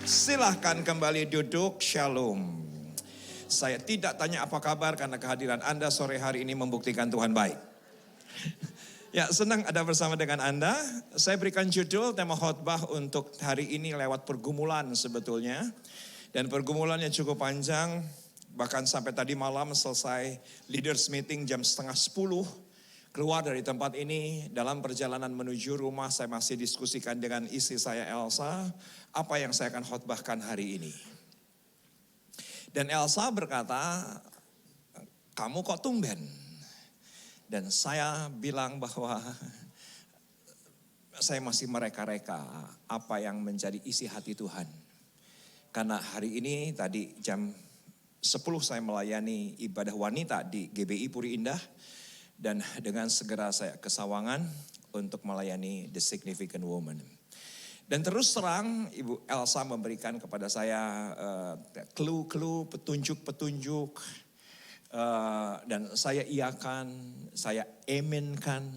Silahkan kembali duduk, shalom. Saya tidak tanya apa kabar karena kehadiran Anda sore hari ini membuktikan Tuhan baik. Ya, senang ada bersama dengan Anda. Saya berikan judul tema khotbah untuk hari ini lewat pergumulan sebetulnya. Dan pergumulannya cukup panjang, bahkan sampai tadi malam selesai leaders meeting jam 9:30. Keluar dari tempat ini, dalam perjalanan menuju rumah saya masih diskusikan dengan istri saya Elsa, apa yang saya akan khotbahkan hari ini. Dan Elsa berkata, kamu kok tumben? Dan saya bilang bahwa saya masih mereka-reka apa yang menjadi isi hati Tuhan. Karena hari ini tadi jam 10 saya melayani ibadah wanita di GBI Puri Indah. Dan dengan segera saya ke Sawangan untuk melayani The Significant Woman. Dan terus terang Ibu Elsa memberikan kepada saya clue-clue, petunjuk-petunjuk. Dan saya iakan, saya aminkan.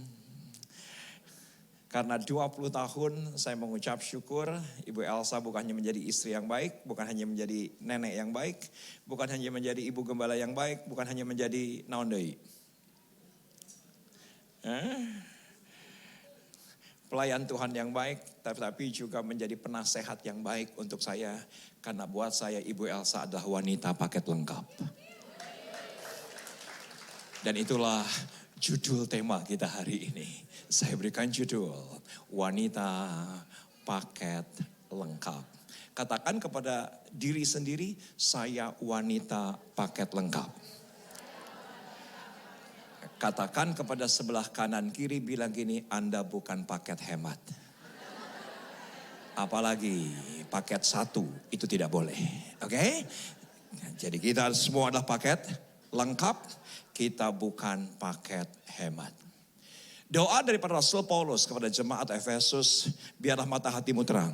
Karena 20 tahun saya mengucap syukur Ibu Elsa bukan hanya menjadi istri yang baik, bukan hanya menjadi nenek yang baik, bukan hanya menjadi ibu gembala yang baik, bukan hanya menjadi naon deui. Pelayan Tuhan yang baik, tetapi juga menjadi penasehat yang baik untuk saya. Karena buat saya Ibu Elsa adalah wanita paket lengkap. Dan itulah judul tema kita hari ini. Saya berikan judul, wanita paket lengkap. Katakan kepada diri sendiri, saya wanita paket lengkap. Katakan kepada sebelah kanan kiri, bilang gini, Anda bukan paket hemat. Apalagi paket 1, itu tidak boleh. Oke? Jadi kita semua adalah paket lengkap, kita bukan paket hemat. Doa daripada Rasul Paulus kepada jemaat Efesus, biarlah mata hatimu terang.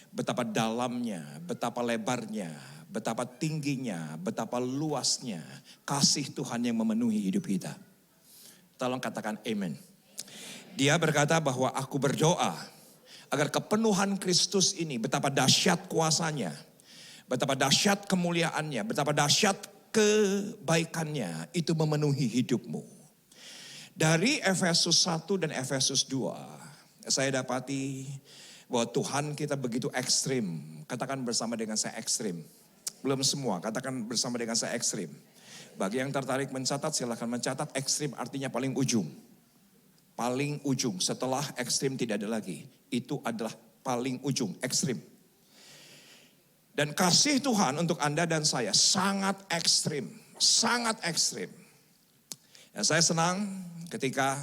Betapa dalamnya, betapa lebarnya, betapa tingginya, betapa luasnya kasih Tuhan yang memenuhi hidup kita. Tolong katakan amen. Dia berkata bahwa aku berdoa agar kepenuhan Kristus ini, betapa dahsyat kuasanya, betapa dahsyat kemuliaannya, betapa dahsyat kebaikannya, itu memenuhi hidupmu. Dari Efesus 1 dan Efesus 2, saya dapati bahwa Tuhan kita begitu ekstrim. Katakan bersama dengan saya ekstrim. Belum semua, katakan bersama dengan saya ekstrim. Bagi yang tertarik mencatat, silakan mencatat. Ekstrim artinya paling ujung. Paling ujung, setelah ekstrim tidak ada lagi. Itu adalah paling ujung, ekstrim. Dan kasih Tuhan untuk Anda dan saya sangat ekstrim. Sangat ekstrim. Ya, saya senang ketika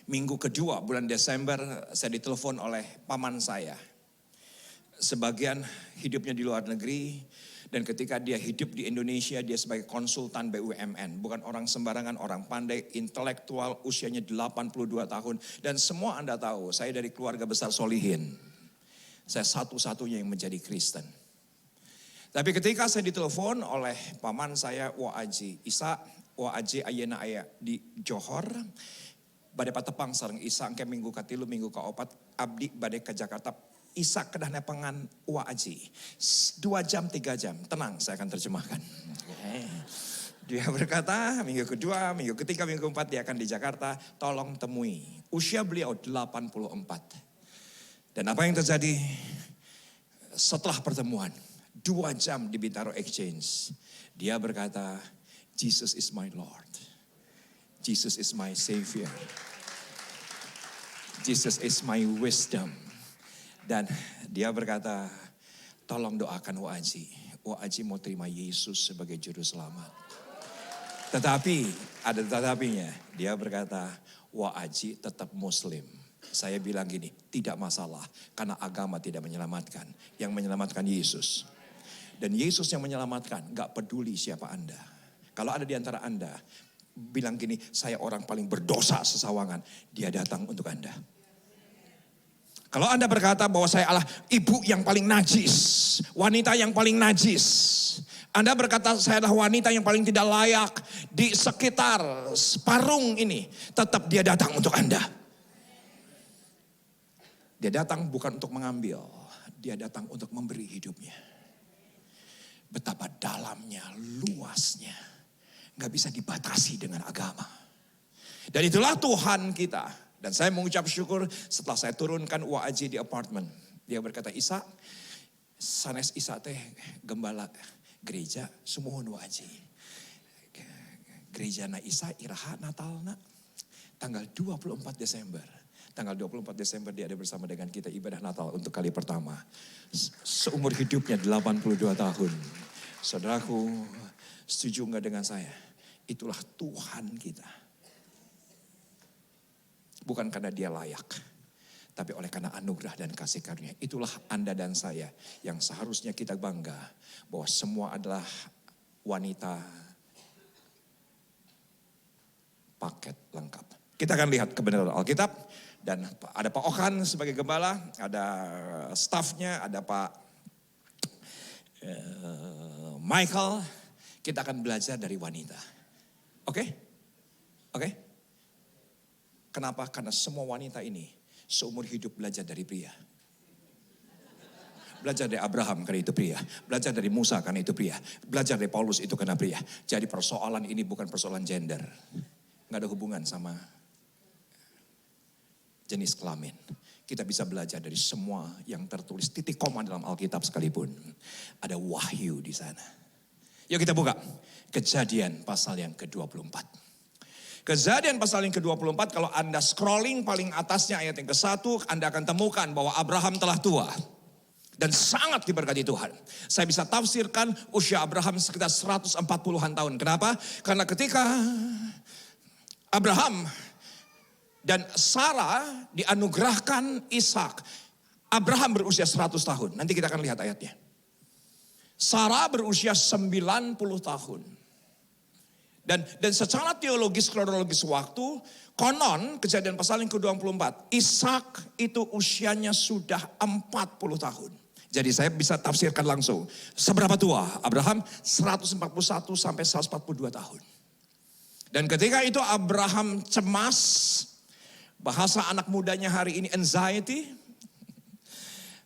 minggu kedua bulan Desember saya ditelepon oleh paman saya. Sebagian hidupnya di luar negeri. Dan ketika dia hidup di Indonesia, dia sebagai konsultan BUMN. Bukan orang sembarangan, orang pandai, intelektual, usianya 82 tahun. Dan semua Anda tahu, saya dari keluarga besar solihin. Saya satu-satunya yang menjadi Kristen. Tapi ketika saya ditelepon oleh paman saya, Wa Aji Isa, Wa Aji Ayena Aya di Johor. Badai patepang sareng Isa, ke minggu katilu, minggu kaopat, abdi badai ke Jakarta. Isa kedah nepengan Wa Aji. 2 jam, 3 jam. Tenang, saya akan terjemahkan. Dia berkata, minggu kedua, minggu ketiga, minggu keempat dia akan di Jakarta. Tolong temui. Usia beliau 84. Dan apa yang terjadi? Setelah pertemuan, 2 jam di Bintaro Exchange. Dia berkata, Jesus is my Lord. Jesus is my Savior. Jesus is my wisdom. Dan dia berkata, tolong doakan Wa Aji. Wa Aji mau terima Yesus sebagai juru selamat. Tetapi, ada tetapinya. Dia berkata, Wa Aji tetap Muslim. Saya bilang gini, tidak masalah. Karena agama tidak menyelamatkan. Yang menyelamatkan Yesus. Dan Yesus yang menyelamatkan, gak peduli siapa Anda. Kalau ada di antara Anda, bilang gini, saya orang paling berdosa sesawangan. Dia datang untuk Anda. Kalau Anda berkata bahwa saya adalah ibu yang paling najis, wanita yang paling najis. Anda berkata saya adalah wanita yang paling tidak layak di sekitar parung ini. Tetap dia datang untuk Anda. Dia datang bukan untuk mengambil, dia datang untuk memberi hidupnya. Betapa dalamnya, luasnya. Gak bisa dibatasi dengan agama. Dan itulah Tuhan kita. Dan saya mengucap syukur setelah saya turunkan UAJ di apartemen. Dia berkata, Isa, sanes Isa teh gembala gereja sumuhun UAJ. Gereja na Isa iraha Natalna tanggal 24 Desember. Tanggal 24 Desember dia ada bersama dengan kita ibadah Natal untuk kali pertama. Seumur hidupnya 82 tahun. Saudaraku, setuju enggak dengan saya? Itulah Tuhan kita. Bukan karena dia layak, tapi oleh karena anugerah dan kasih karunia. Itulah Anda dan saya yang seharusnya kita bangga bahwa semua adalah wanita paket lengkap. Kita akan lihat kebenaran Alkitab dan ada Pak Okan sebagai gembala, ada stafnya, ada Pak Michael. Kita akan belajar dari wanita. Oke? Oke? Kenapa? Karena semua wanita ini seumur hidup belajar dari pria. Belajar dari Abraham karena itu pria. Belajar dari Musa karena itu pria. Belajar dari Paulus itu karena pria. Jadi persoalan ini bukan persoalan gender. Nggak ada hubungan sama jenis kelamin. Kita bisa belajar dari semua yang tertulis titik koma dalam Alkitab sekalipun. Ada wahyu di sana. Yuk kita buka. Kejadian pasal yang ke-24. Kejadian pasal yang ke-24, kalau Anda scrolling paling atasnya ayat yang ke-1, Anda akan temukan bahwa Abraham telah tua. Dan sangat diberkati Tuhan. Saya bisa tafsirkan usia Abraham sekitar 140-an tahun. Kenapa? Karena ketika Abraham dan Sarah dianugerahkan Ishak, Abraham berusia 100 tahun. Nanti kita akan lihat ayatnya. Sarah berusia 90 tahun. Dan secara teologis, kronologis waktu, konon kejadian pasal yang ke-24, Ishak itu usianya sudah 40 tahun. Jadi saya bisa tafsirkan langsung. Seberapa tua? Abraham 141 sampai 142 tahun. Dan ketika itu Abraham cemas, bahasa anak mudanya hari ini anxiety.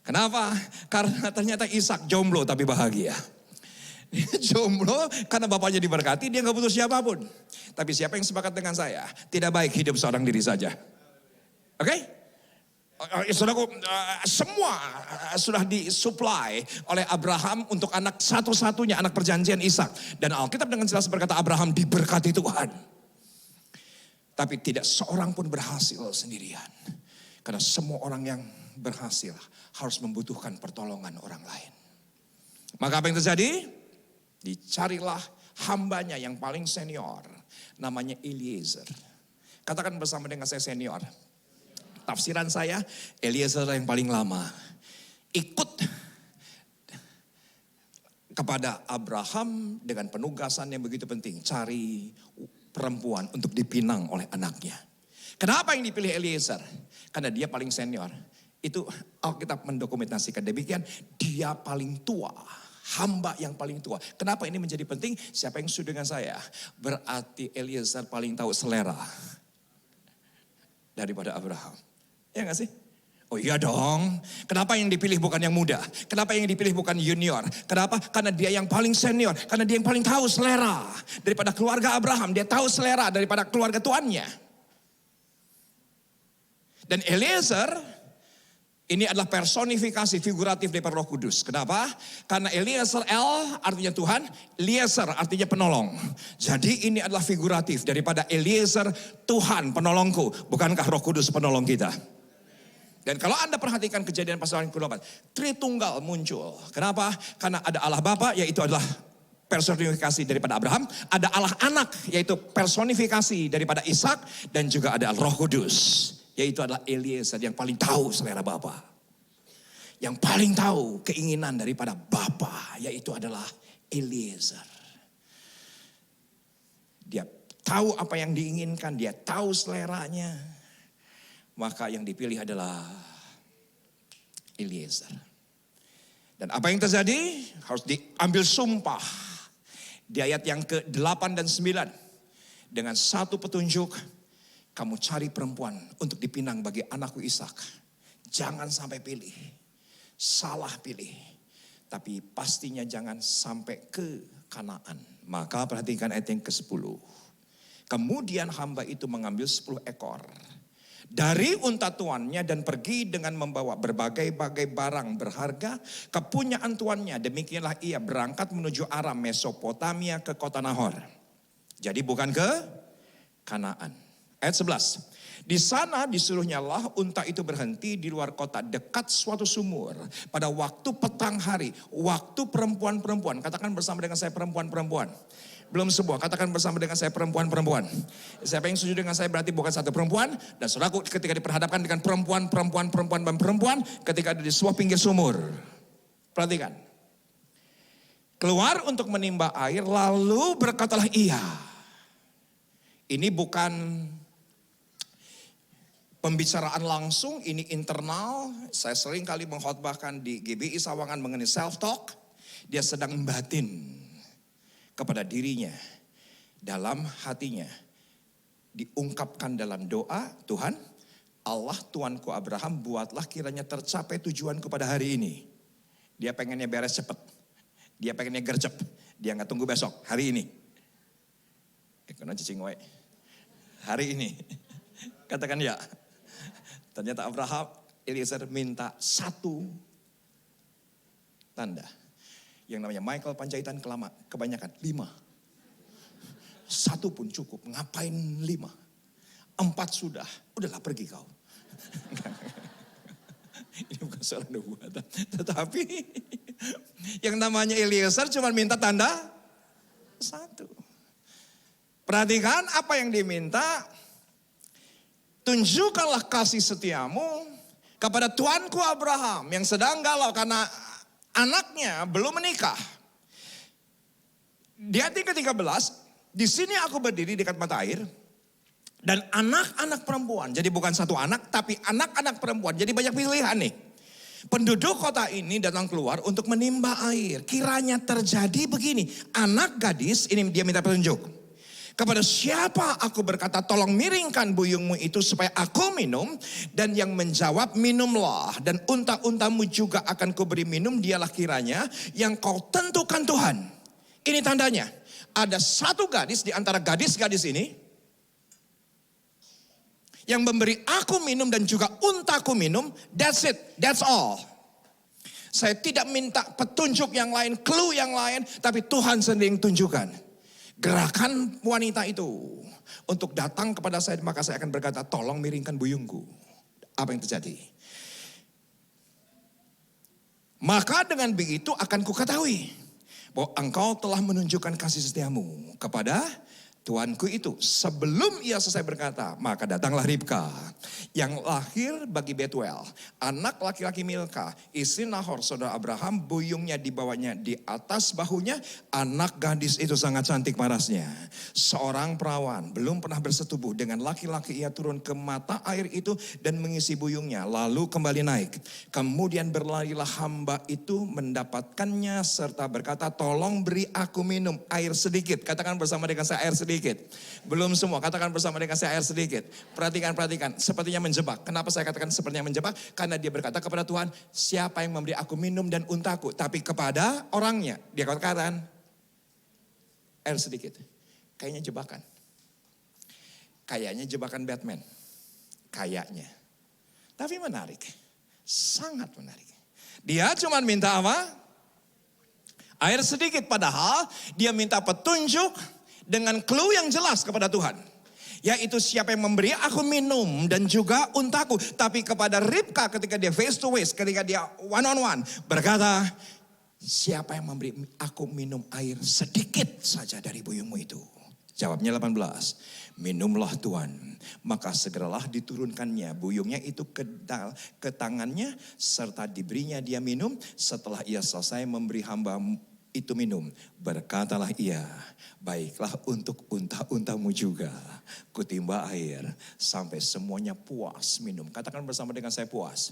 Kenapa? Karena ternyata Ishak jomblo tapi bahagia. Jomblo karena bapaknya diberkati, dia gak butuh siapapun. Tapi siapa yang sepakat dengan saya? Tidak baik hidup seorang diri saja. Oke? Saudaraku, semua sudah disuplai oleh Abraham untuk anak satu-satunya, anak perjanjian Ishak. Dan Alkitab dengan jelas berkata Abraham diberkati Tuhan. Tapi tidak seorang pun berhasil sendirian. Karena semua orang yang berhasil harus membutuhkan pertolongan orang lain. Maka apa yang terjadi? Dicarilah hambanya yang paling senior. Namanya Eliezer. Katakan bersama dengan saya senior. Tafsiran saya, Eliezer yang paling lama. Ikut kepada Abraham dengan penugasan yang begitu penting. Cari perempuan untuk dipinang oleh anaknya. Kenapa yang dipilih Eliezer? Karena dia paling senior. Itu Alkitab mendokumentasikan demikian. Dia paling tua. Hamba yang paling tua. Kenapa ini menjadi penting? Siapa yang setuju dengan saya? Berarti Eliezer paling tahu selera daripada Abraham. Ya gak sih? Oh iya dong. Kenapa yang dipilih bukan yang muda? Kenapa yang dipilih bukan junior? Kenapa? Karena dia yang paling senior. Karena dia yang paling tahu selera. Daripada keluarga Abraham, dia tahu selera daripada keluarga tuannya. Dan Eliezer ini adalah personifikasi figuratif daripada Roh Kudus. Kenapa? Karena Eliezer, El artinya Tuhan, Eliezer artinya penolong. Jadi ini adalah figuratif daripada Eliezer, Tuhan penolongku. Bukankah Roh Kudus penolong kita? Dan kalau Anda perhatikan kejadian pasal yang ke-24, Tritunggal muncul. Kenapa? Karena ada Allah Bapa, yaitu adalah personifikasi daripada Abraham. Ada Allah Anak, yaitu personifikasi daripada Ishak. Dan juga ada Roh Kudus. Yaitu adalah Eliezer yang paling tahu selera Bapa. Yang paling tahu keinginan daripada Bapa, yaitu adalah Eliezer. Dia tahu apa yang diinginkan, dia tahu seleranya. Maka yang dipilih adalah Eliezer. Dan apa yang terjadi? Harus diambil sumpah. Di ayat yang ke-8 dan 9. Dengan satu petunjuk. Kamu cari perempuan untuk dipinang bagi anakku Ishak. Jangan sampai pilih salah pilih. Tapi pastinya jangan sampai ke Kanaan. Maka perhatikan ayat yang ke-10. Kemudian hamba itu mengambil 10 ekor dari unta tuannya dan pergi dengan membawa berbagai-bagai barang berharga kepunyaan tuannya. Demikianlah ia berangkat menuju Aram Mesopotamia ke kota Nahor. Jadi bukan ke Kanaan. Ayat 11. Di sana disuruhnya lah unta itu berhenti di luar kota dekat suatu sumur. Pada waktu petang hari, waktu perempuan-perempuan. Katakan bersama dengan saya perempuan-perempuan. Belum sebuah, katakan bersama dengan saya perempuan-perempuan. Siapa yang setuju dengan saya berarti bukan satu perempuan. Dan saudaraku ketika diperhadapkan dengan perempuan, ketika ada di sebuah pinggir sumur. Perhatikan. Keluar untuk menimba air, lalu berkatalah ia. Ini bukan pembicaraan langsung, ini internal. Saya sering kali mengkhotbahkan di GBI Sawangan mengenai self-talk. Dia sedang membatin kepada dirinya, dalam hatinya, diungkapkan dalam doa, Tuhan, Allah Tuanku Abraham, buatlah kiranya tercapai tujuanku pada hari ini. Dia pengennya beres cepat, dia pengennya gercep, dia nggak tunggu besok, hari ini. Kena cicing wae. Hari ini, katakan ya. Ternyata Abraham, Eliezer minta 1 tanda. Yang namanya Michael Panjaitan kebanyakan 5. 1 pun cukup, ngapain 5? 4 sudah, udahlah pergi kau. Ini bukan soal nubuatan, tetapi yang namanya Eliezer cuma minta tanda 1. Perhatikan apa yang diminta. Tunjukkanlah kasih setiamu kepada Tuanku Abraham yang sedang galau karena anaknya belum menikah. Di ayat ke-13, di sini aku berdiri dekat mata air dan anak-anak perempuan. Jadi bukan 1 anak tapi anak-anak perempuan. Jadi banyak pilihan nih. Penduduk kota ini datang keluar untuk menimba air. Kiranya terjadi begini. Anak gadis, ini dia minta petunjuk. Kepada siapa aku berkata tolong miringkan buyungmu itu supaya aku minum. Dan yang menjawab minumlah. Dan unta-untamu juga akan kuberi minum. Dialah kiranya yang kau tentukan Tuhan. Ini tandanya. Ada 1 gadis di antara gadis-gadis ini. Yang memberi aku minum dan juga untaku minum. That's it. That's all. Saya tidak minta petunjuk yang lain, clue yang lain. Tapi Tuhan sendiri yang tunjukkan. Gerakan wanita itu untuk datang kepada saya, maka saya akan berkata, tolong miringkan buyungku. Apa yang terjadi? Maka dengan begitu akan kuketahui bahwa engkau telah menunjukkan kasih setiamu kepada Tuanku itu. Sebelum ia selesai berkata, maka datanglah Ribka yang lahir bagi Betuel, anak laki-laki Milka, istri Nahor, saudara Abraham. Buyungnya dibawanya di atas bahunya. Anak gadis itu sangat cantik parasnya. Seorang perawan belum pernah bersetubuh dengan laki-laki. Ia turun ke mata air itu dan mengisi buyungnya, lalu kembali naik. Kemudian berlarilah hamba itu mendapatkannya serta berkata, tolong beri aku minum air sedikit. Katakan bersama dengan saya, air sedikit. Belum semua, katakan bersama dengan saya, air sedikit. Perhatikan, sepertinya menjebak. Kenapa saya katakan sepertinya menjebak? Karena dia berkata kepada Tuhan, siapa yang memberi aku minum dan untaku? Tapi kepada orangnya, dia katakan air sedikit. Kayaknya jebakan. Kayaknya jebakan Batman. Kayaknya. Tapi menarik. Sangat menarik. Dia cuma minta apa? Air sedikit, padahal dia minta petunjuk dengan clue yang jelas kepada Tuhan. Yaitu siapa yang memberi aku minum dan juga untaku. Tapi kepada Ribka ketika dia face to face, ketika dia one on one, berkata, siapa yang memberi aku minum air sedikit saja dari buyungmu itu? Jawabnya 18, minumlah Tuhan. Maka segeralah diturunkannya buyungnya itu ke tangannya, serta diberinya dia minum. Setelah ia selesai memberi hamba itu minum, berkatalah ia, baiklah untuk unta-untamu juga. Kutimba air sampai semuanya puas minum. Katakan bersama dengan saya, puas.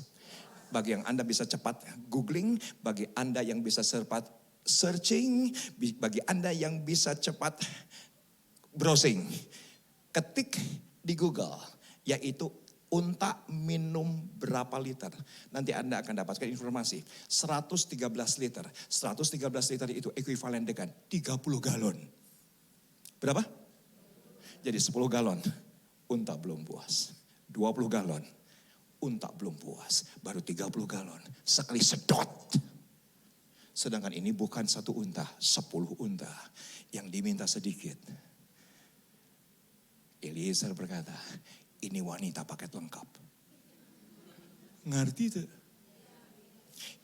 Bagi yang Anda bisa cepat googling, bagi Anda yang bisa cepat searching, bagi Anda yang bisa cepat browsing, ketik di Google, yaitu Unta minum berapa liter? Nanti Anda akan dapatkan informasi. 113 liter. 113 liter itu ekuivalen dengan 30 galon. Berapa? Jadi 10 galon. Unta belum puas. 20 galon. Unta belum puas. Baru 30 galon. Sekali sedot. Sedangkan ini bukan satu unta. 10 unta. Yang diminta sedikit. Eliezer berkata, ini wanita paket lengkap. Ngerti itu?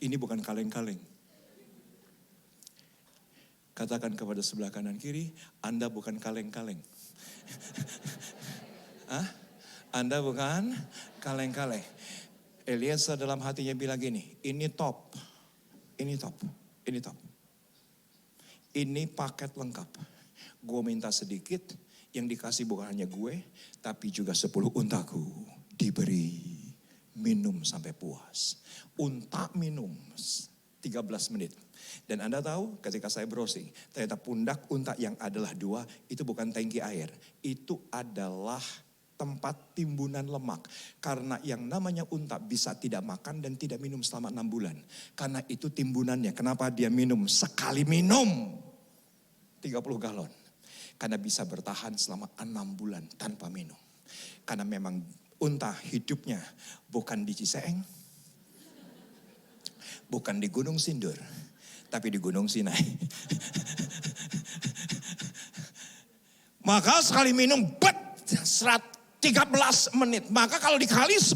Ini bukan kaleng-kaleng. Katakan kepada sebelah kanan kiri, Anda bukan kaleng-kaleng. Hah? Anda bukan kaleng-kaleng. Eliezer dalam hatinya bilang gini, ini top. Ini top. Ini top. Ini paket lengkap. Gue minta sedikit, yang dikasih bukan hanya gue, tapi juga 10 untaku diberi minum sampai puas. Unta minum 13 menit. Dan Anda tahu ketika saya browsing, ternyata pundak unta yang adalah 2 itu bukan tangki air. Itu adalah tempat timbunan lemak. Karena yang namanya unta bisa tidak makan dan tidak minum selama 6 bulan. Karena itu timbunannya. Kenapa dia minum? Sekali minum 30 galon. Karena bisa bertahan selama 6 bulan tanpa minum. Karena memang unta hidupnya bukan di Ciseeng. Bukan di Gunung Sindur. Tapi di Gunung Sinai. Maka sekali minum 13 menit. Maka kalau dikali 10,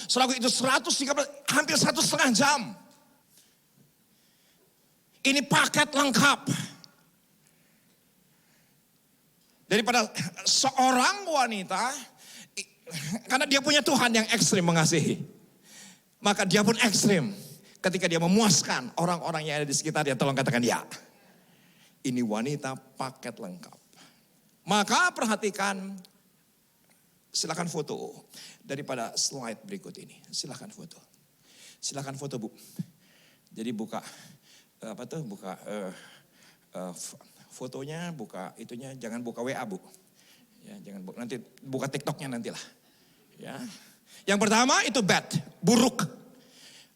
selaku itu 113, hampir 1,5 jam. Ini paket lengkap. Daripada seorang wanita, karena dia punya Tuhan yang ekstrim mengasihi. Maka dia pun ekstrim ketika dia memuaskan orang-orang yang ada di sekitarnya. Tolong katakan ya. Ini wanita paket lengkap. Maka perhatikan, silakan foto daripada slide berikut ini. Silakan foto. Silakan foto, Bu. Jadi buka fotonya, buka itunya, jangan buka WA, Bu. Ya, jangan buka, nanti buka TikToknya nantilah. Ya. Yang pertama itu bad, buruk.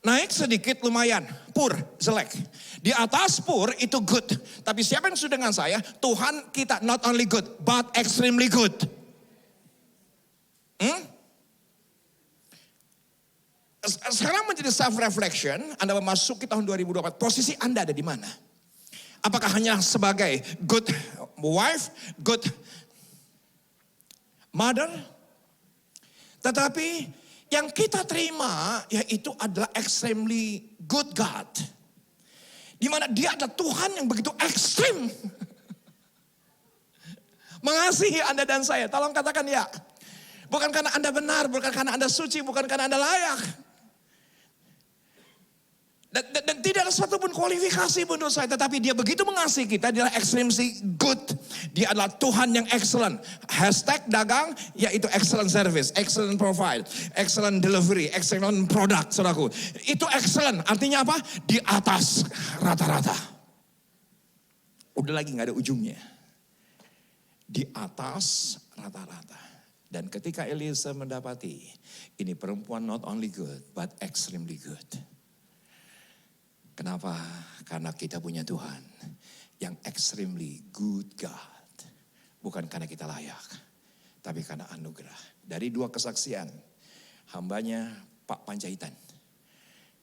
Naik sedikit lumayan, poor, jelek. Di atas poor itu good. Tapi siapa yang sudah dengan saya? Tuhan kita not only good, but extremely good. Sekarang menjadi self-reflection, Anda memasuki tahun 2024, posisi Anda ada di mana? Apakah hanya sebagai good wife, good mother? Tetapi yang kita terima yaitu adalah extremely good God. Di mana dia adalah Tuhan yang begitu ekstrim. Mengasihi Anda dan saya. Tolong katakan ya. Bukan karena Anda benar, bukan karena Anda suci, bukan karena Anda layak. Dan tidak ada satupun kualifikasi menurut saya. Tetapi dia begitu mengasihi kita. Dia adalah extremely good. Dia adalah Tuhan yang excellent. Hashtag dagang yaitu excellent service. Excellent provide. Excellent delivery. Excellent product. Saudaraku. Itu excellent. Artinya apa? Di atas rata-rata. Udah lagi gak ada ujungnya. Di atas rata-rata. Dan ketika Eliezer mendapati. Ini perempuan not only good. But extremely good. Kenapa? Karena kita punya Tuhan yang extremely good God. Bukan karena kita layak, tapi karena anugerah. Dari 2 kesaksian, hambanya Pak Panjaitan,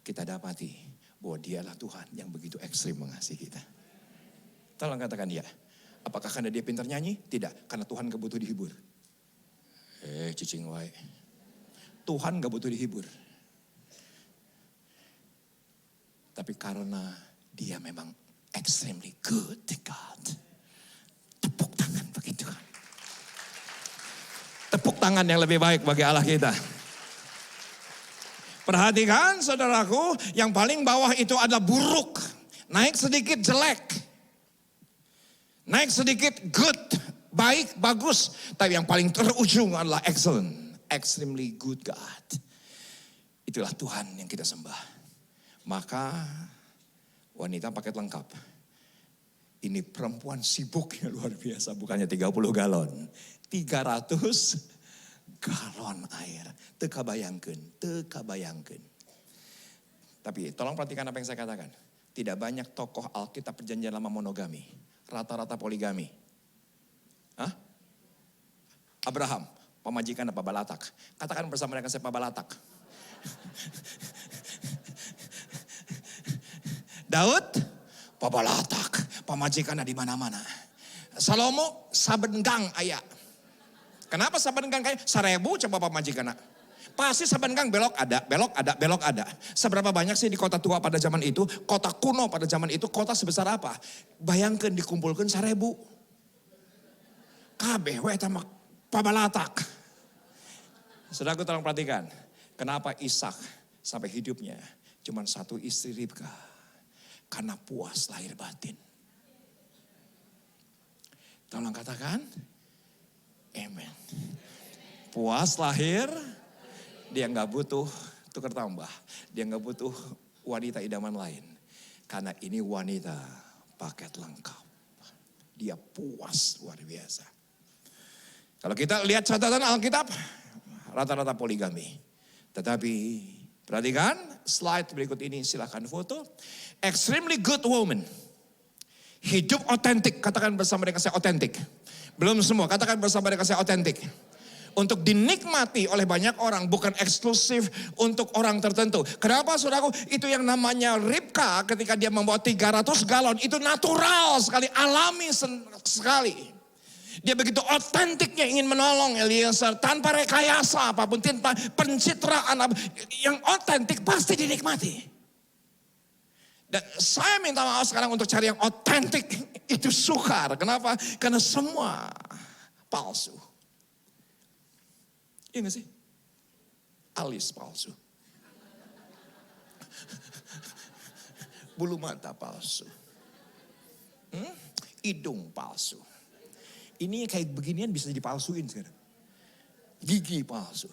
kita dapati bahwa dialah Tuhan yang begitu ekstrim mengasihi kita. Tolong katakan ya. Apakah karena dia pintar nyanyi? Tidak, karena Tuhan gak butuh dihibur. Cicing wae. Tuhan gak butuh dihibur. Tapi karena dia memang extremely good God. Tepuk tangan bagi Tuhan. Tepuk tangan yang lebih baik bagi Allah kita. Perhatikan saudaraku, yang paling bawah itu adalah buruk. Naik sedikit jelek. Naik sedikit good, baik, bagus. Tapi yang paling terujung adalah excellent. Extremely good God. Itulah Tuhan yang kita sembah. Maka wanita paket lengkap. Ini perempuan sibuk yang luar biasa. Bukannya 30 galon. 300 galon air. Teka bayangkeun. Tapi tolong perhatikan apa yang saya katakan. Tidak banyak tokoh Alkitab perjanjian lama monogami. Rata-rata poligami. Hah? Abraham, pemajikan apa Balatak? Katakan bersama dengan saya Balatak. Daud, Pabalatak, pemajikannya di mana-mana. Salomo, sabengang aya. Kenapa sabengang kaya? 1000 coba pemajikannya. Pasti sabengang belok ada. Seberapa banyak sih di kota tua pada zaman itu, kota kuno pada zaman itu, kota sebesar apa? Bayangkan dikumpulkan 1000. Kabeh we sama Pabalatak. Saudaraku tolong perhatikan, kenapa Ishak sampai hidupnya cuma satu istri Ribka? Karena puas lahir batin. Tolong katakan, amen. Puas lahir, dia gak butuh tukar tambah. Dia gak butuh wanita idaman lain. Karena ini wanita paket lengkap. Dia puas luar biasa. Kalau kita lihat catatan Alkitab, rata-rata poligami. Tetapi perhatikan slide berikut ini, silahkan foto. Extremely good woman. Hidup otentik, katakan bersama dengan saya otentik. Belum semua, katakan bersama dengan saya otentik. Untuk dinikmati oleh banyak orang, bukan eksklusif untuk orang tertentu. Kenapa saudaraku? Itu yang namanya Ribka ketika dia membawa 300 galon, itu natural sekali, alami sekali. Dia begitu otentiknya ingin menolong Eliezer tanpa rekayasa apapun, tanpa pencitraan. Yang otentik pasti dinikmati. Dan saya minta maaf sekarang untuk cari yang otentik itu sukar. Kenapa? Karena semua palsu. Iya gak sih? Alis palsu. Bulu mata palsu. Hidung palsu. Ini kayak beginian bisa dipalsuin sekarang. Gigi palsu.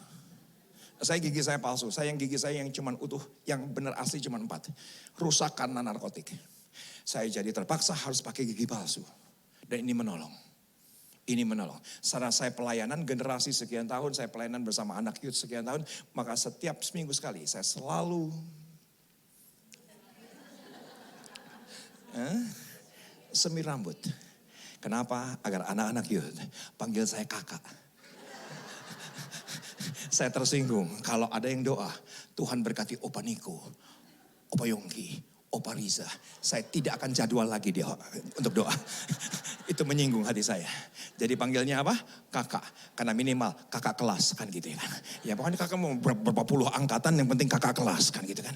Gigi saya palsu. Gigi saya yang cuman utuh, yang benar asli cuman 4. Rusak karena narkotik. Saya jadi terpaksa harus pakai gigi palsu. Dan ini menolong. Setelah saya pelayanan generasi sekian tahun, saya pelayanan bersama anak youth sekian tahun. Maka setiap seminggu sekali saya selalu semir rambut. Kenapa? Agar anak-anak youth panggil saya kakak. Saya tersinggung kalau ada yang doa, Tuhan berkati Opa Niko, Opa Yongki, Opa Riza. Saya tidak akan jadwal lagi dia untuk doa. Itu menyinggung hati saya. Jadi panggilnya apa? Kakak. Karena minimal kakak kelas kan gitu ya kan. Ya pokoknya kakak mau berapa puluh angkatan, yang penting kakak kelas kan gitu kan.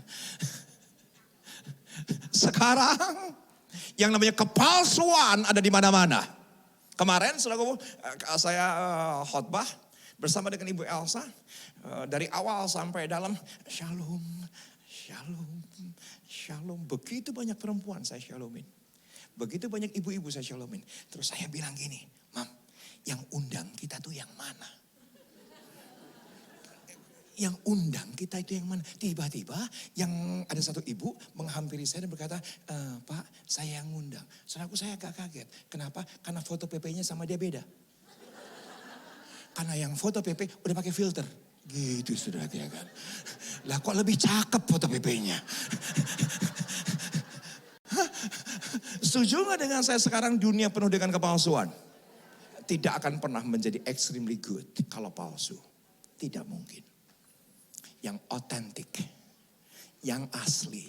Sekarang yang namanya kepalsuan ada di mana-mana. Kemarin saya khotbah bersama dengan Ibu Elsa. Dari awal sampai dalam, shalom, shalom, shalom. Begitu banyak perempuan saya shalomin. Begitu banyak ibu-ibu saya shalomin. Terus saya bilang gini, Mam, yang undang kita tuh yang mana? Yang undang kita itu yang mana? Tiba-tiba yang ada satu ibu menghampiri saya dan berkata, Pak, saya yang undang. Saudaraku, saya agak kaget. Kenapa? Karena foto PP-nya sama dia beda. Karena yang foto PP udah pakai filter. Gitu saudara ya kan. Lah kok lebih cakep foto PP-nya. Setuju gak dengan saya sekarang dunia penuh dengan kepalsuan? Tidak akan pernah menjadi extremely good kalau palsu. Tidak mungkin. Yang otentik, yang asli,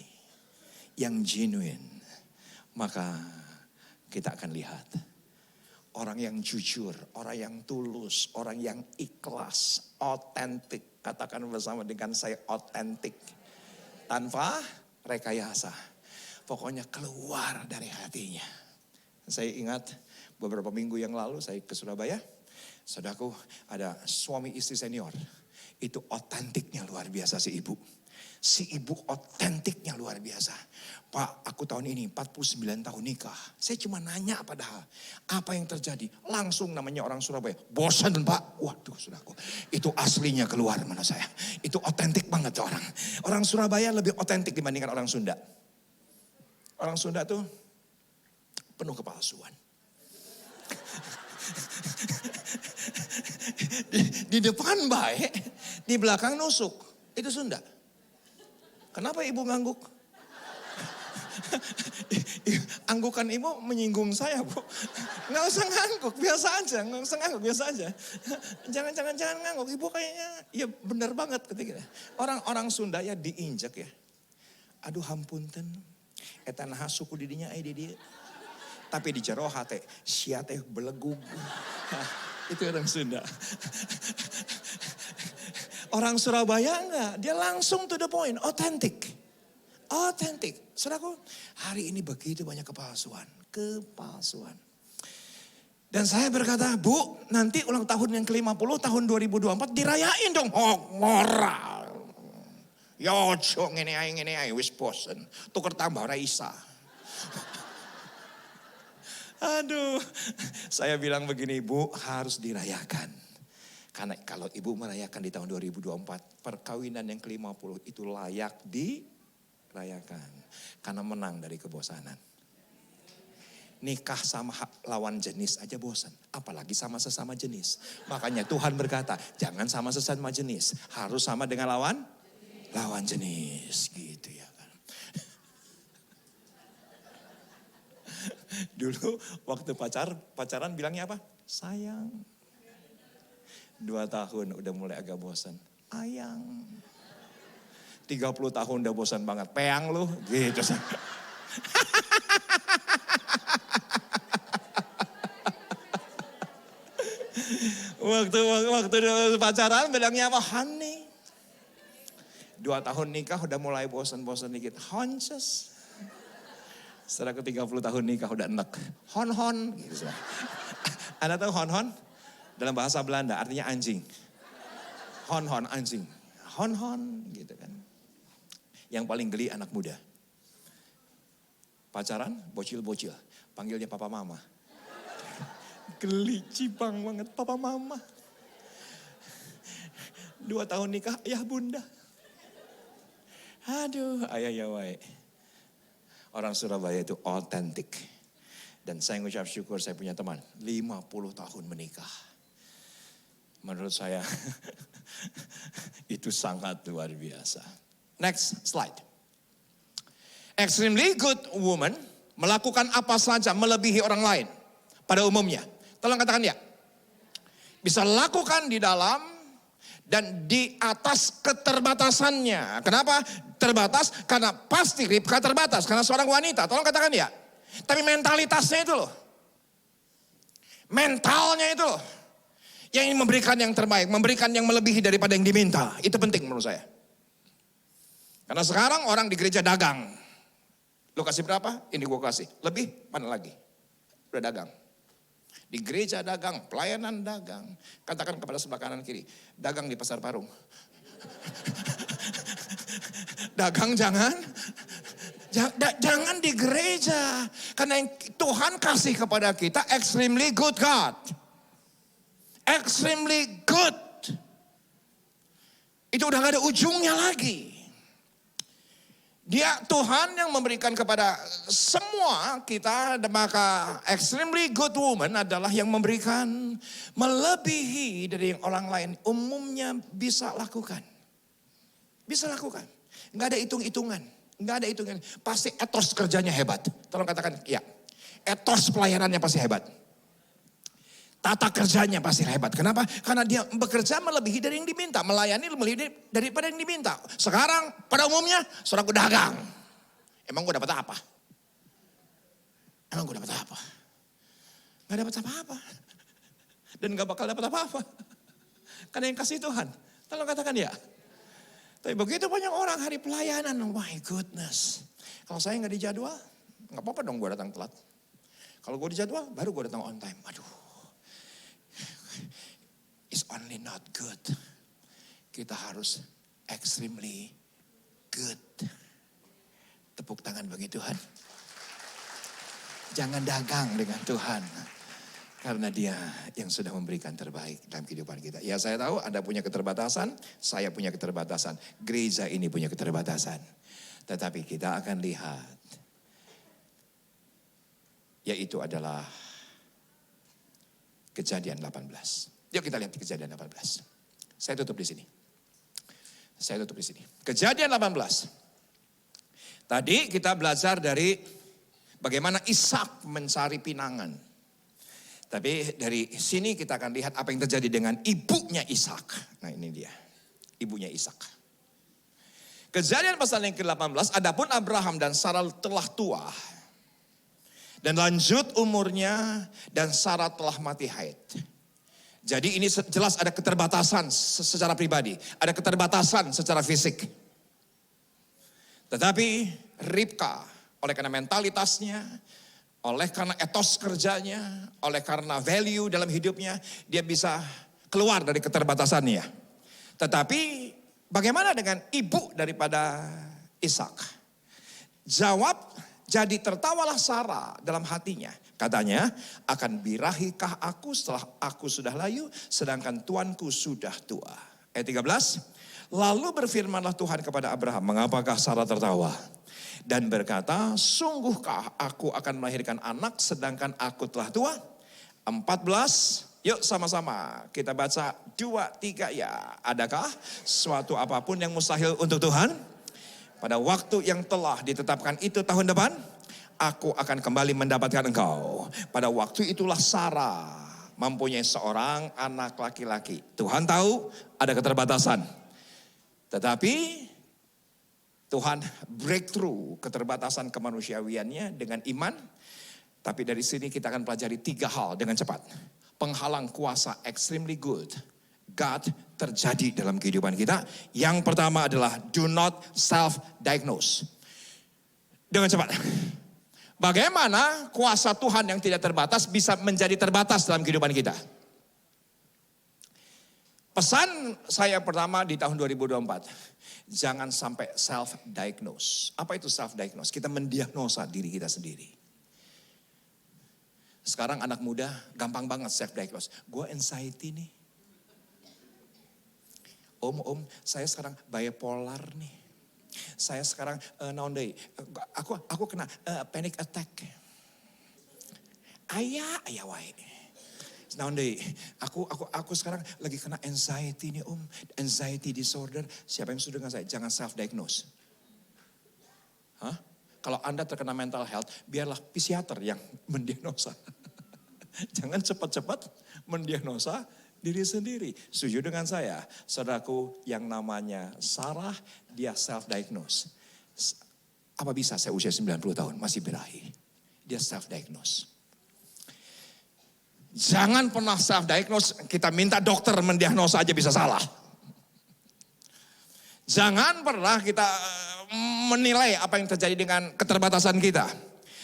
yang genuine. Maka kita akan lihat. Orang yang jujur, orang yang tulus, orang yang ikhlas, otentik. Katakan bersama dengan saya otentik. Tanpa rekayasa. Pokoknya keluar dari hatinya. Saya ingat beberapa minggu yang lalu saya ke Surabaya. Saudaraku, ada suami istri senior. Itu otentiknya luar biasa si ibu. Si ibu otentiknya luar biasa. Pak, aku tahun ini 49 tahun nikah. Saya cuma nanya padahal. Apa yang terjadi? Langsung namanya orang Surabaya. Bosan Pak. Waduh saudaraku. Itu aslinya keluar mana saya. Itu otentik banget orang. Orang Surabaya lebih otentik dibandingkan orang Sunda. Orang Sunda tuh penuh kepalsuan. Di depan baik, di belakang nusuk. Itu Sunda. Kenapa ibu ngangguk? Anggukan ibu menyinggung saya, Bu. Nggak usah ngangguk, biasa aja. Nggak usah ngangguk, biasa aja. Jangan ngangguk. Ibu kayaknya, ya benar banget ketika orang Sunda ya diinjak ya. Aduh hampunten, eta naha suku didinya di dia. Tapi di jero hate, sia teh belegug. Itu orang Sunda. Orang Surabaya enggak, dia langsung to the point, otentik. Otentik. Saudaraku, hari ini begitu banyak kepalsuan. Dan saya berkata, Bu, nanti ulang tahun yang ke-50 tahun 2024 dirayain dong. Oh, moral. Yo, ngene ae wis bosen. Tuker tambah Raisa. Aduh, saya bilang begini, Bu, harus dirayakan. Karena kalau ibu merayakan di tahun 2024, perkawinan yang ke-50 itu layak dirayakan. Karena menang dari kebosanan. Nikah sama lawan jenis aja bosan. Apalagi sama sesama jenis. Makanya Tuhan berkata, jangan sama sesama jenis. Harus sama dengan lawan jenis. Gitu ya kan. Dulu waktu pacaran bilangnya apa? Sayang. 2 tahun udah mulai agak bosan. Ayang. 30 tahun udah bosan banget. Peang lu. Gitu. Waktu pacaran bilangnya apa? Honey. 2 tahun nikah udah mulai bosan-bosan dikit. Honces. Setelah ke 30 tahun nikah udah enek. Hon-hon. Gitu. Anda tahu hon-hon? Dalam bahasa Belanda artinya anjing. Hon-hon anjing. Hon-hon gitu kan. Yang paling geli anak muda. Pacaran bocil-bocil. Panggilnya papa mama. Geli cipang banget papa mama. 2 tahun nikah ayah bunda. Aduh ayah ya wae. Orang Surabaya itu otentik. Dan saya mengucap syukur saya punya teman. 50 tahun menikah. Menurut saya itu sangat luar biasa. Next slide. Extremely good woman melakukan apa saja melebihi orang lain pada umumnya. Tolong katakan ya. Bisa lakukan di dalam dan di atas keterbatasannya. Kenapa terbatas? Karena pasti Ribka terbatas. Karena seorang wanita. Tolong katakan ya. Tapi mentalitasnya itu loh. Mentalnya itu loh. Yang ingin memberikan yang terbaik. Memberikan yang melebihi daripada yang diminta. Itu penting menurut saya. Karena sekarang orang di gereja dagang. Lo kasih berapa? Ini gue kasih. Lebih? Mana lagi? Udah dagang. Di gereja dagang, pelayanan dagang. Katakan kepada sebelah kanan kiri. Dagang di pasar Parung. Dagang jangan. Jangan di gereja. Karena yang Tuhan kasih kepada kita extremely good God. Extremely good. Itu udah gak ada ujungnya lagi. Dia Tuhan yang memberikan kepada semua kita, maka extremely good woman adalah yang memberikan melebihi dari yang orang lain umumnya bisa lakukan. Bisa lakukan. Gak ada hitung-hitungan. Gak ada hitungan. Pasti etos kerjanya hebat. Tolong katakan, ya. Etos pelayanannya pasti hebat. Tata kerjanya pasti hebat. Kenapa? Karena dia bekerja melebihi dari yang diminta. Melayani melebihi daripada yang diminta. Sekarang pada umumnya saudaraku dagang. Emang gue dapat apa? Emang gue dapat apa? Gak dapat apa-apa. Dan gak bakal dapat apa-apa. Karena yang kasih Tuhan. Tolong katakan ya. Tapi begitu banyak orang hari pelayanan. Oh my goodness. Kalau saya gak dijadwal, gak apa-apa dong gue datang telat. Kalau gue dijadwal, baru gue datang on time. Aduh. It's only not good. Kita harus extremely good. Tepuk tangan bagi Tuhan. Jangan dagang dengan Tuhan. Karena dia yang sudah memberikan terbaik dalam kehidupan kita. Ya saya tahu Anda punya keterbatasan, saya punya keterbatasan. Gereja ini punya keterbatasan. Tetapi kita akan lihat. Yaitu adalah Kejadian 18. Yuk kita lihat di Kejadian 18. Saya tutup di sini. Kejadian 18. Tadi kita belajar dari bagaimana Ishak mencari pinangan. Tapi dari sini kita akan lihat apa yang terjadi dengan ibunya Ishak. Nah ini dia, ibunya Ishak. Kejadian pasal yang ke-18, adapun Abraham dan Sarah telah tua. Dan lanjut umurnya dan Sarah telah mati haid. Jadi ini jelas ada keterbatasan secara pribadi. Ada keterbatasan secara fisik. Tetapi Ribka, oleh karena mentalitasnya, oleh karena etos kerjanya, oleh karena value dalam hidupnya, dia bisa keluar dari keterbatasannya. Tetapi bagaimana dengan ibu daripada Ishak? Jawab, jadi tertawalah Sarah dalam hatinya. Katanya, akan birahikah aku setelah aku sudah layu, sedangkan tuanku sudah tua. Ayat 13, lalu berfirmanlah Tuhan kepada Abraham, mengapakah Sarah tertawa? Dan berkata, sungguhkah aku akan melahirkan anak sedangkan aku telah tua? 14, yuk sama-sama kita baca 2, 3 ya. Adakah suatu apapun yang mustahil untuk Tuhan? Pada waktu yang telah ditetapkan itu tahun depan, aku akan kembali mendapatkan engkau. Pada waktu itulah Sarah mempunyai seorang anak laki-laki. Tuhan tahu ada keterbatasan. Tetapi Tuhan breakthrough keterbatasan kemanusiawiannya dengan iman. Tapi dari sini kita akan pelajari 3 hal dengan cepat. Penghalang kuasa extremely good God terjadi dalam kehidupan kita. Yang pertama adalah do not self-diagnose. Dengan cepat. Bagaimana kuasa Tuhan yang tidak terbatas bisa menjadi terbatas dalam kehidupan kita? Pesan saya pertama di tahun 2024. Jangan sampai self-diagnose. Apa itu self-diagnose? Kita mendiagnosa diri kita sendiri. Sekarang anak muda gampang banget self-diagnose. Gue anxiety nih. Om, saya sekarang bipolar nih. Saya sekarang aku kena panic attack. Ayah wae. Aku sekarang lagi kena anxiety nih Om, anxiety disorder. Siapa yang sudah dengan saya? Jangan self diagnose. Hah? Kalau Anda terkena mental health, biarlah psikiater yang mendiagnosa. Jangan cepat-cepat mendiagnosa diri sendiri. Setuju dengan saya, saudaraku yang namanya Sarah, dia self-diagnose. Apa bisa saya usia 90 tahun masih birahi? Dia self-diagnose. Jangan pernah self-diagnose, kita minta dokter mendiagnosa aja bisa salah. Jangan pernah kita menilai apa yang terjadi dengan keterbatasan kita.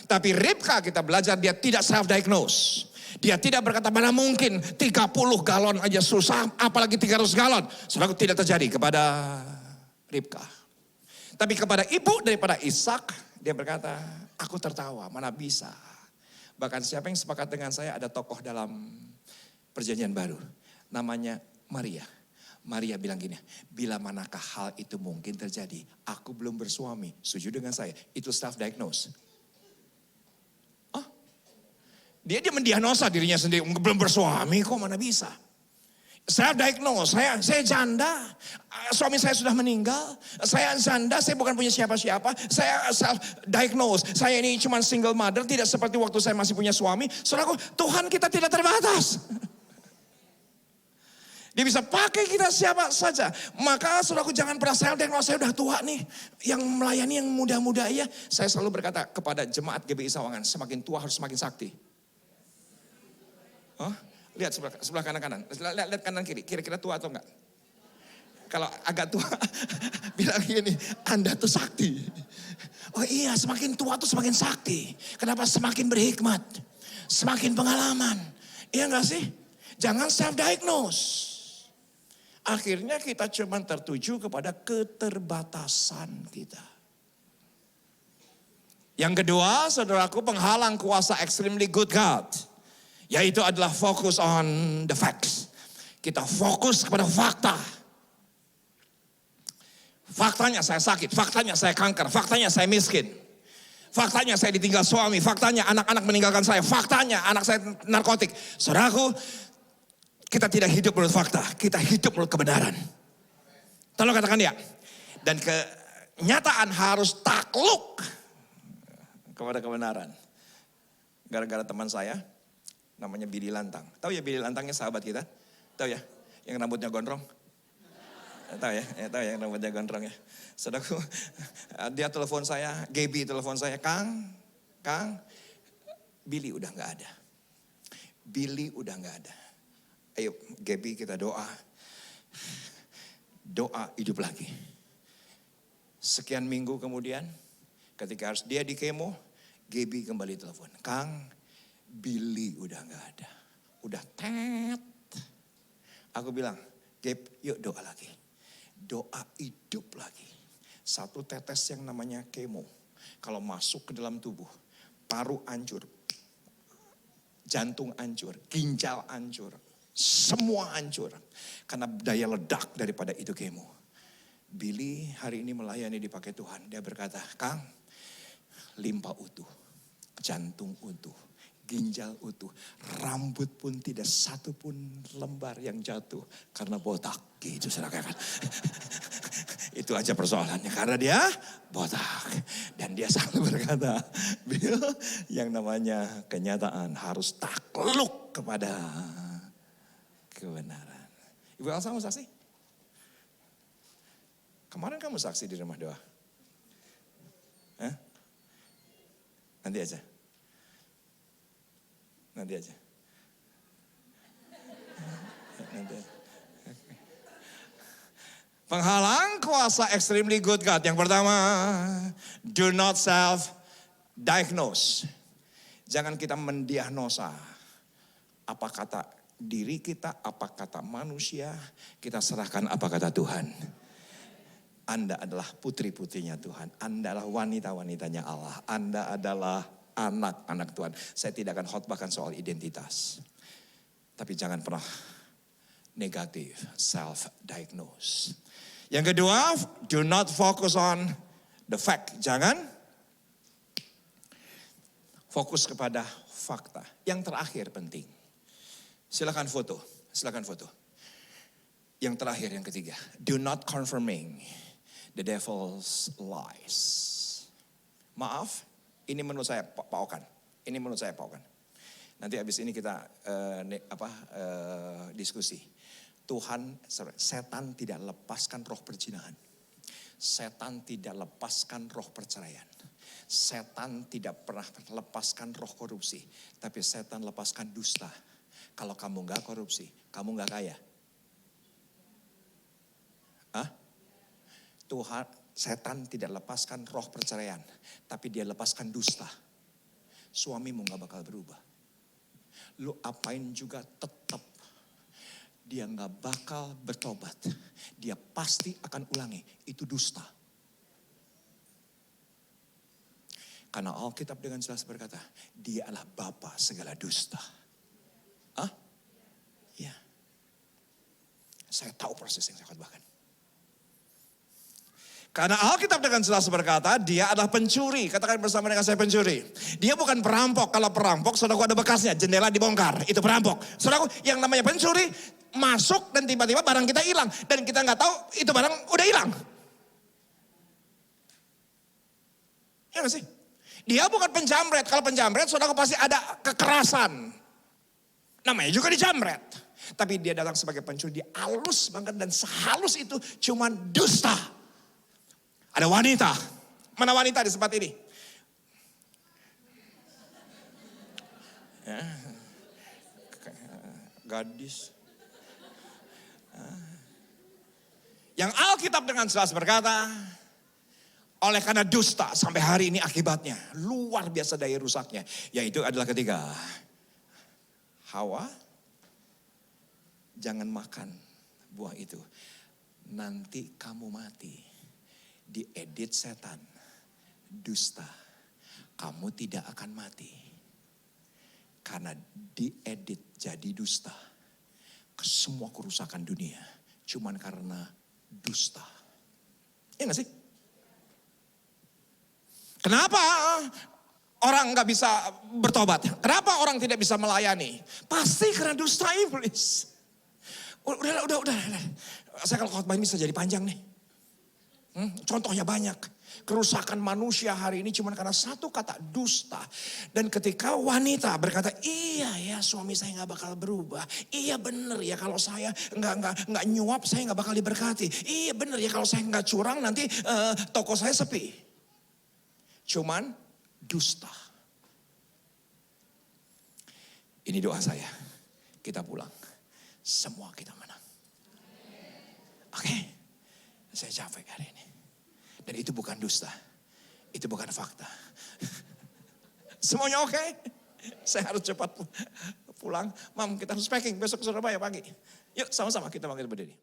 Tapi Ribka kita belajar dia tidak self-diagnose. Dia tidak berkata mana mungkin 30 galon aja susah, apalagi 300 galon. Saudara, tidak terjadi kepada Ribka. Tapi kepada ibu daripada Ishak, dia berkata, aku tertawa, mana bisa. Bahkan siapa yang sepakat dengan saya, ada tokoh dalam perjanjian baru. Namanya Maria. Maria bilang gini, bila manakah hal itu mungkin terjadi? Aku belum bersuami, setuju dengan saya. Itu self-diagnose. Dia mendiagnosa dirinya sendiri, belum bersuami kok mana bisa. Saya diagnose, saya janda, suami saya sudah meninggal, saya janda, saya bukan punya siapa-siapa, saya self diagnose, saya ini cuma single mother, tidak seperti waktu saya masih punya suami. Saudaraku, Tuhan kita tidak terbatas. Dia bisa pakai kita siapa saja. Maka saudaraku jangan pernah self diagnose, saya udah tua nih, yang melayani yang muda-muda ya. Saya selalu berkata kepada jemaat GBI Sawangan, semakin tua harus semakin sakti. Oh, lihat sebelah kanan. Lihat kanan kiri. Kira-kira tua atau enggak? Kalau agak tua, bilang gini, Anda tuh sakti. Oh iya, semakin tua tuh semakin sakti. Kenapa? Semakin berhikmat. Semakin pengalaman. Iya enggak sih? Jangan self-diagnose. Akhirnya kita cuma tertuju kepada keterbatasan kita. Yang kedua, saudaraku, penghalang kuasa extremely good God. Yaitu adalah fokus on the facts. Kita fokus kepada fakta. Faktanya saya sakit, faktanya saya kanker, faktanya saya miskin. Faktanya saya ditinggal suami, faktanya anak-anak meninggalkan saya, faktanya anak saya narkotik. Saudaraku, Kita tidak hidup menurut fakta, kita hidup menurut kebenaran. Tolong katakan ya. Dan kenyataan harus takluk kepada kebenaran. Gara-gara teman saya, namanya Billy Lantang. Tahu ya Billy Lantangnya sahabat kita? Tahu ya? Yang rambutnya gondrong? Tahu ya? Tahu ya yang rambutnya gondrong ya? Saudaraku, dia telepon saya, Gaby telepon saya, Kang, Billy udah gak ada. Billy udah gak ada. Ayo Gaby kita doa. Doa hidup lagi. Sekian minggu kemudian, ketika harus dia di kemo, Gaby kembali telepon. Kang, Billy udah gak ada. Udah tet. Aku bilang, Gab, yuk doa lagi. Doa hidup lagi. Satu tetes yang namanya kemo. Kalau masuk ke dalam tubuh, paru hancur. Jantung hancur, ginjal hancur. Semua hancur. Karena daya ledak daripada itu kemo. Billy hari ini melayani dipakai Tuhan. Dia berkata, Kang, limpa utuh. Jantung utuh. Ginjal utuh. Rambut pun tidak satu pun lembar yang jatuh. Karena botak. Gitu saudara kan. Itu aja persoalannya. Karena dia botak. Dan dia selalu berkata, Bill, yang namanya kenyataan harus takluk kepada kebenaran. Ibu Elsa mau saksi? Kemarin kamu saksi di rumah doa. Hah? Nanti aja. Nanti aja. Nanti aja. Penghalang kuasa extremely good God. Yang pertama, do not self-diagnose. Jangan kita mendiagnosa apa kata diri kita, apa kata manusia, kita serahkan apa kata Tuhan. Anda adalah putri-putrinya Tuhan. Anda adalah wanita-wanitanya Allah. Anda adalah anak-anak Tuhan. Saya tidak akan khotbahkan soal identitas. Tapi jangan pernah negatif, self-diagnose. Yang kedua, do not focus on the fact. Jangan fokus kepada fakta. Yang terakhir penting. Silakan foto, silakan foto. Yang terakhir, yang ketiga. Do not confirming the devil's lies. Maaf, ini menurut saya Pak Okan. Ini menurut saya Pak Okan. Nanti habis ini kita diskusi. Setan tidak lepaskan roh perzinahan. Setan tidak lepaskan roh perceraian. Setan tidak pernah lepaskan roh korupsi. Tapi setan lepaskan dusta. Kalau kamu gak korupsi, kamu gak kaya. Hah? Tuhan, setan tidak lepaskan roh perceraian. Tapi dia lepaskan dusta. Suamimu gak bakal berubah. Lu apain juga tetap. Dia gak bakal bertobat. Dia pasti akan ulangi. Itu dusta. Karena Alkitab dengan jelas berkata, dia adalah bapa segala dusta. Hah? Ya. Saya tahu proses yang saya khotbahkan. Karena Alkitab dengan jelas berkata, dia adalah pencuri. Katakan bersama dengan saya pencuri. Dia bukan perampok. Kalau perampok, saudaraku ada bekasnya. Jendela dibongkar. Itu perampok. Saudaraku, yang namanya pencuri, masuk dan tiba-tiba barang kita hilang. Dan kita nggak tahu itu barang udah hilang. Ya nggak sih? Dia bukan penjamret. Kalau penjamret, saudaraku pasti ada kekerasan. Namanya juga dijamret. Tapi dia datang sebagai pencuri. Dia halus banget dan sehalus itu cuman dusta. Ada wanita. Mana wanita di tempat ini? Ya. Gadis. Yang Alkitab dengan jelas berkata, oleh karena dusta sampai hari ini akibatnya luar biasa daya rusaknya. Yaitu adalah ketika Hawa jangan makan buah itu. Nanti kamu mati. Diedit setan. Dusta. Kamu tidak akan mati. Karena diedit jadi dusta. Semua kerusakan dunia. Cuman karena dusta. Ya gak sih? Kenapa orang gak bisa bertobat? Kenapa orang tidak bisa melayani? Pasti karena dusta iblis. Udah. Saya kalau khotbah ini bisa jadi panjang nih. Contohnya banyak. Kerusakan manusia hari ini cuma karena satu kata dusta. Dan ketika wanita berkata, iya ya suami saya nggak bakal berubah. Iya bener ya kalau saya nggak nyuap saya nggak bakal diberkati. Iya bener ya kalau saya nggak curang nanti toko saya sepi. Cuman dusta. Ini doa saya. Kita pulang. Semua kita menang. Oke? Saya capek hari ini. Dan itu bukan dusta. Itu bukan fakta. Semuanya oke? Saya harus cepat pulang. Mam, kita harus packing besok ke Surabaya pagi. Yuk sama-sama kita panggil berdiri.